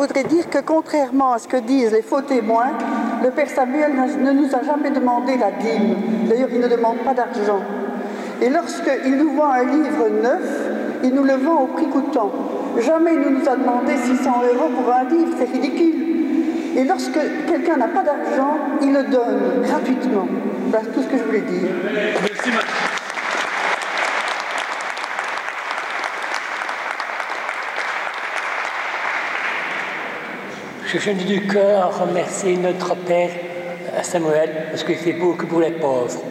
Je voudrais dire que contrairement à ce que disent les faux témoins, le Père Samuel ne nous a jamais demandé la dîme. D'ailleurs, il ne demande pas d'argent. Et lorsqu'il nous vend un livre neuf, il nous le vend au prix coûtant. Jamais il ne nous a demandé 600 € pour un livre, c'est ridicule. Et lorsque quelqu'un n'a pas d'argent, il le donne gratuitement. Voilà tout ce que je voulais dire. Merci, madame. Je viens du cœur remercier notre Père Samuel parce qu'il fait beaucoup pour les pauvres.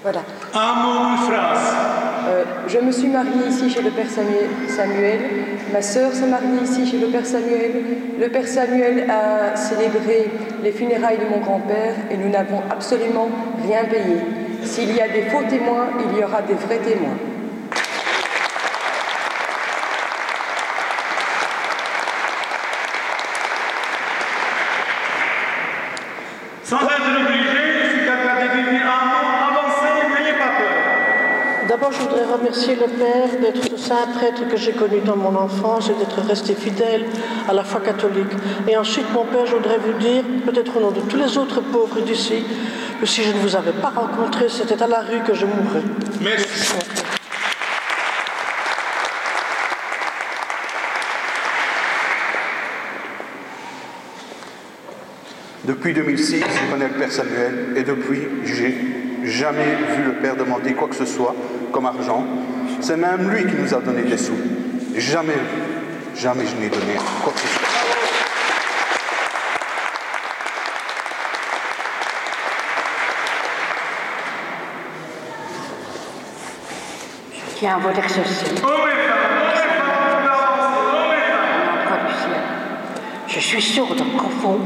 Voilà. Un mot, une phrase. Je me suis mariée ici chez le Père Samuel. Ma sœur s'est mariée ici chez le Père Samuel. Le Père Samuel a célébré les funérailles de mon grand-père et nous n'avons absolument rien payé. S'il y a des faux témoins, il y aura des vrais témoins. Sans être obligé, je suis capable de dire un mot, avancez, n'ayez pas peur. D'abord, je voudrais remercier le Père d'être ce saint prêtre que j'ai connu dans mon enfance et d'être resté fidèle à la foi catholique. Et ensuite, mon Père, je voudrais vous dire, peut-être au nom de tous les autres pauvres d'ici, que si je ne vous avais pas rencontré, c'était à la rue que je mourrais. Merci. Depuis 2006, je connais le Père Samuel et depuis, j'ai jamais vu le Père demander quoi que ce soit comme argent. C'est même lui qui nous a donné des sous. Jamais je n'ai donné quoi que ce soit. Je tiens à vous dire ceci. Je suis sourde qu'au fond,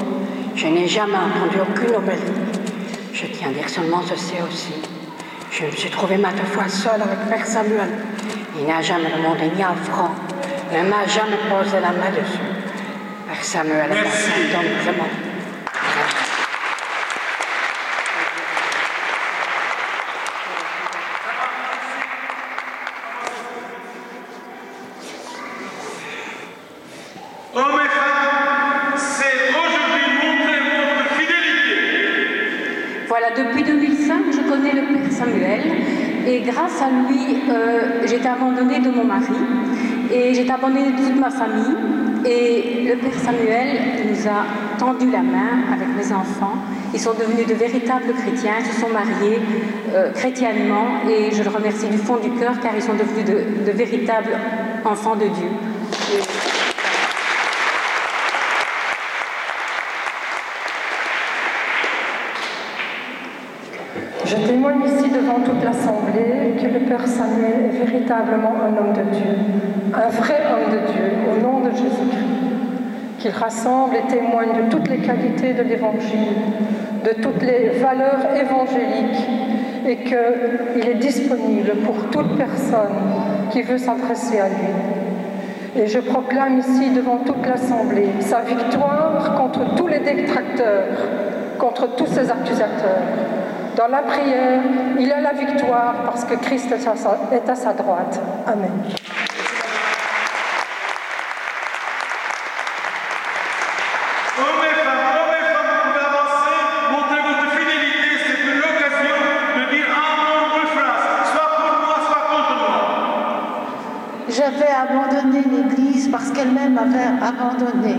je n'ai jamais entendu aucune homélie. Je tiens à dire seulement ceci aussi. Je me suis trouvée maintes fois seule avec Père Samuel. Il n'a jamais demandé ni un franc, ne m'a jamais posé la main dessus. Père Samuel est un saint homme vraiment. Hommes et femmes, c'est aujourd'hui montrer votre fidélité. Voilà, depuis 2005, je connais le Père Samuel et grâce à lui, j'ai été abandonnée de mon mari et j'ai été abandonnée de toute ma famille. Et le Père Samuel nous a tendu la main avec mes enfants. Ils sont devenus de véritables chrétiens, ils se sont mariés chrétiennement et je le remercie du fond du cœur car ils sont devenus de véritables enfants de Dieu. Je témoigne ici devant toute l'Assemblée que le Père Samuel est véritablement un homme de Dieu, un vrai homme de Dieu, au nom de Jésus-Christ, qu'il rassemble et témoigne de toutes les qualités de l'Évangile, de toutes les valeurs évangéliques, et qu'il est disponible pour toute personne qui veut s'adresser à lui. Et je proclame ici devant toute l'Assemblée sa victoire contre tous les détracteurs, contre tous ses accusateurs. Dans la prière, il a la victoire parce que Christ est à sa droite. Amen. Hommes et femmes, vous pouvez avancer, montrez votre fidélité, c'est l'occasion de dire un mot, une phrase, soit pour moi, soit contre moi. J'avais abandonné l'Église parce qu'elle-même m'avait abandonné.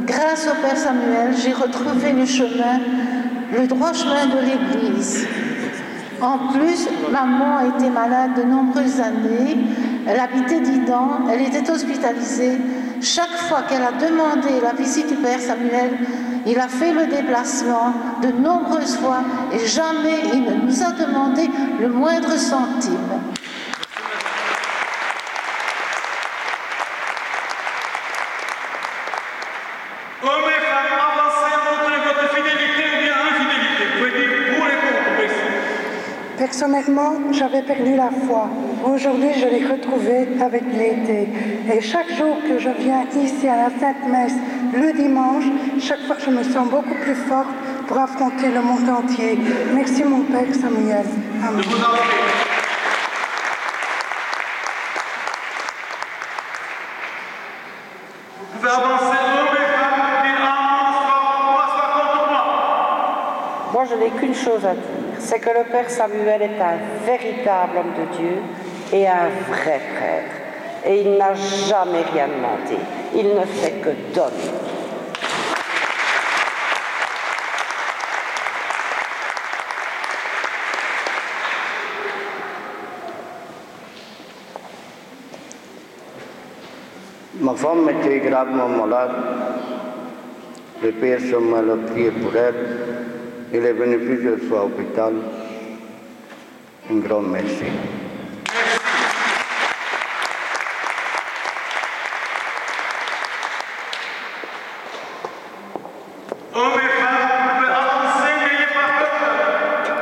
Grâce au Père Samuel, j'ai retrouvé le chemin, le droit chemin de l'Église. En plus, maman était malade de nombreuses années, elle habitait Dinan, elle était hospitalisée. Chaque fois qu'elle a demandé la visite du Père Samuel, il a fait le déplacement de nombreuses fois et jamais il ne nous a demandé le moindre centime. Hommes et femmes, avancez, montrez votre fidélité ou bien infidélité. Vous pouvez dire pour et contre, merci. Personnellement, j'avais perdu la foi. Aujourd'hui, je l'ai retrouvée avec l'été. Et chaque jour que je viens ici à la Sainte Messe, le dimanche, chaque fois je me sens beaucoup plus forte pour affronter le monde entier. Merci mon Père Samuel. Amen. Vous pouvez avancer, hommes et femmes, dire Amen, soit pour moi, soit contre moi. Moi, je n'ai qu'une chose à dire, c'est que le Père Samuel est un véritable homme de Dieu et un vrai prêtre. Et il n'a jamais rien demandé. Il ne fait que donner. Ma femme était gravement malade. Le Père Samuel a prié pour elle. Il est venu plusieurs fois à l'hôpital. Un grand merci. Hommes et femmes, vous pouvez avancer, n'ayez pas peur.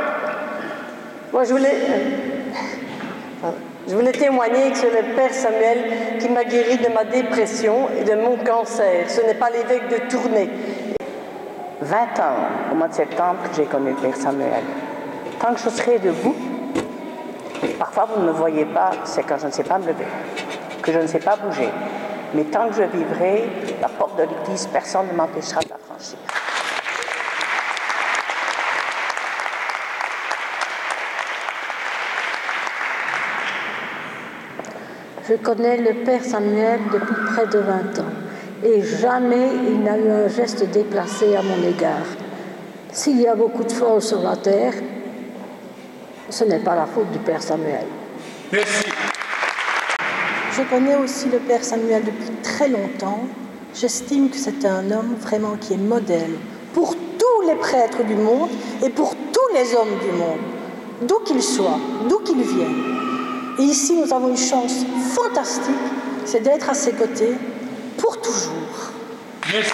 Moi, je voulais témoigner que c'est le Père Samuel qui m'a guéri de ma dépression et de mon cancer. Ce n'est pas l'évêque de Tournai. 20 ans, au mois de septembre, que j'ai connu le Père Samuel. Tant que je serai debout, parfois vous ne me voyez pas, c'est quand je ne sais pas me lever, que je ne sais pas bouger. Mais tant que je vivrai, la porte de l'église, personne ne m'empêchera de la franchir. Je connais le Père Samuel depuis près de 20 ans et jamais il n'a eu un geste déplacé à mon égard. S'il y a beaucoup de folles sur la terre, ce n'est pas la faute du Père Samuel. Merci. Je connais aussi le Père Samuel depuis très longtemps. J'estime que c'est un homme vraiment qui est modèle pour tous les prêtres du monde et pour tous les hommes du monde, d'où qu'ils soient, d'où qu'ils viennent. Et ici, nous avons une chance fantastique, c'est d'être à ses côtés pour toujours. Merci.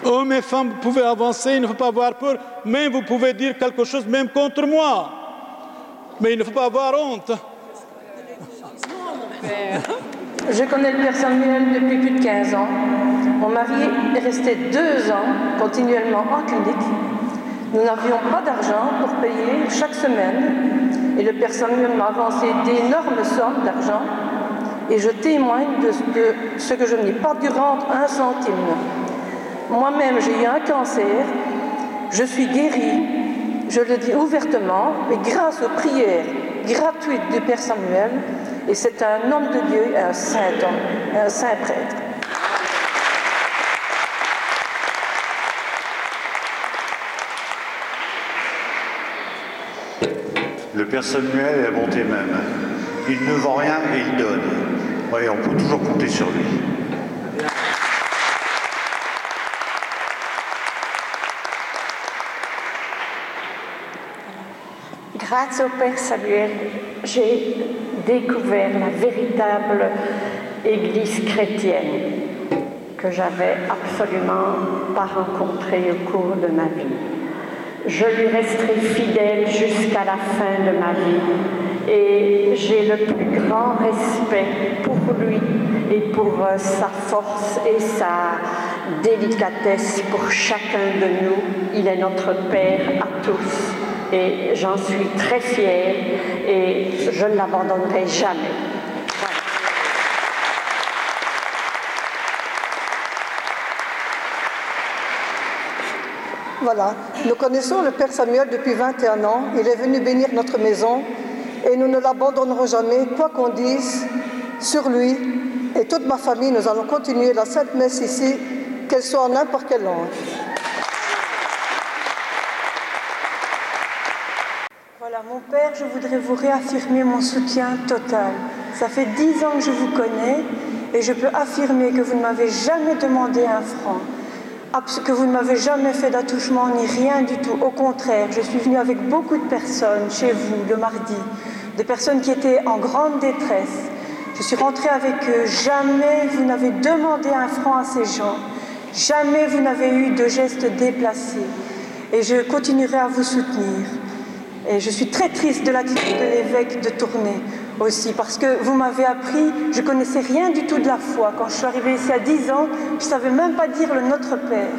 Hommes et femmes, vous pouvez avancer, il ne faut pas avoir peur, mais vous pouvez dire quelque chose même contre moi. Mais il ne faut pas avoir honte. Je connais le Père Samuel depuis plus de 15 ans. Mon mari est resté 2 ans continuellement en clinique. Nous n'avions pas d'argent pour payer chaque semaine. Et le Père Samuel m'a avancé d'énormes sommes d'argent. Et je témoigne de ce que je n'ai pas dû rendre un centime. Moi-même, j'ai eu un cancer. Je suis guérie. Je le dis ouvertement. Et grâce aux prières gratuites du Père Samuel, et c'est un homme de Dieu, un saint homme, un saint prêtre. Le Père Samuel est la bonté même. Il ne vend rien et il donne. Oui, on peut toujours compter sur lui. Grâce au Père Samuel, j'ai découvert la véritable Église chrétienne que j'avais absolument pas rencontrée au cours de ma vie. Je lui resterai fidèle jusqu'à la fin de ma vie et j'ai le plus grand respect pour lui et pour sa force et sa délicatesse pour chacun de nous. Il est notre Père à tous. Et j'en suis très fière et je ne l'abandonnerai jamais. Voilà, nous connaissons le Père Samuel depuis 21 ans. Il est venu bénir notre maison et nous ne l'abandonnerons jamais, quoi qu'on dise sur lui. Et toute ma famille, nous allons continuer la Sainte Messe ici, qu'elle soit en n'importe quelle langue. Voilà, mon Père, je voudrais vous réaffirmer mon soutien total. Ça fait 10 ans que je vous connais et je peux affirmer que vous ne m'avez jamais demandé un franc, que vous ne m'avez jamais fait d'attouchement ni rien du tout. Au contraire, je suis venue avec beaucoup de personnes chez vous le mardi, des personnes qui étaient en grande détresse. Je suis rentrée avec eux. Jamais vous n'avez demandé un franc à ces gens. Jamais vous n'avez eu de gestes déplacés. Et je continuerai à vous soutenir. Et je suis très triste de l'attitude de l'évêque de Tournai. aussi, parce que vous m'avez appris, je ne connaissais rien du tout de la foi. Quand je suis arrivée ici à 10 ans, je ne savais même pas dire le Notre Père.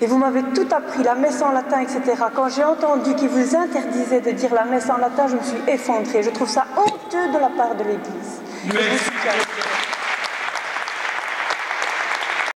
Et vous m'avez tout appris, la messe en latin, etc. Quand j'ai entendu qu'il vous interdisait de dire la messe en latin, je me suis effondrée. Je trouve ça honteux de la part de l'Église.